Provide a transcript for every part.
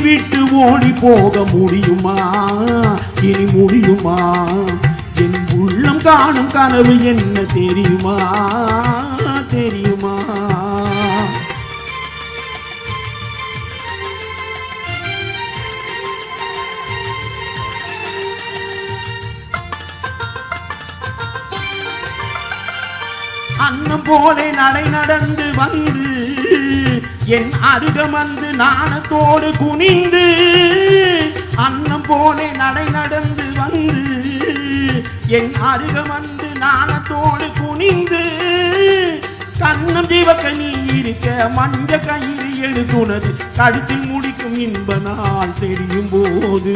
விட்டு ஓடி போக முடியுமா? இனி முடியுமா? என் உள்ளம் காணும் கனவு என்ன தெரியுமா? தெரியுமா? அன்னம் போலே நடை நடந்து வந்து என் அருகம் வந்து நாணத்தோடு குனிந்து, அன்னம் போலே நடை நடந்து வந்து என் அருகம் வந்து நாணத்தோடு குனிந்து, கண்ணம் ஜீவக்க நீ இருக்க மஞ்ச கயிறு எழுதுனது கழுத்தில் முடிக்கும் இன்ப நாள் தெரியும் போது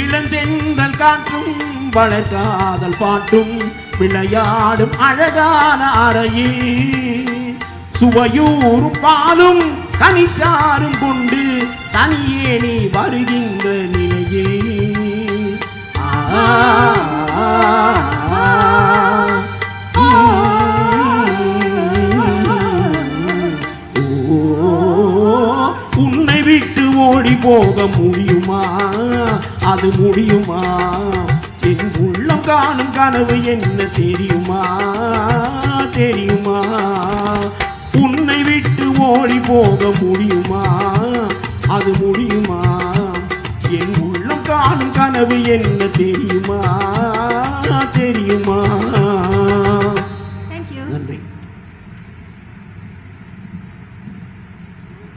இளந்தென்றல் காற்றும் வளர்காதல் பாட்டும் விளையாடும் அழகான அறையில் சுவையூரும் பாலும் தனிச்சாரும் கொண்டு தனியே நீ வருகின்ற நிலையில் உன்னை விட்டு ஓடி போக முடியுமா? அது முடியுமா? என் உள்ளம் காணும் கனவு என்ன தெரியுமா? தெரியுமா? உன்னை விட்டு ஓடி போக முடியுமா? அது முடியுமா? என் உள்ளம் காணும் கனவு என்ன தெரியுமா?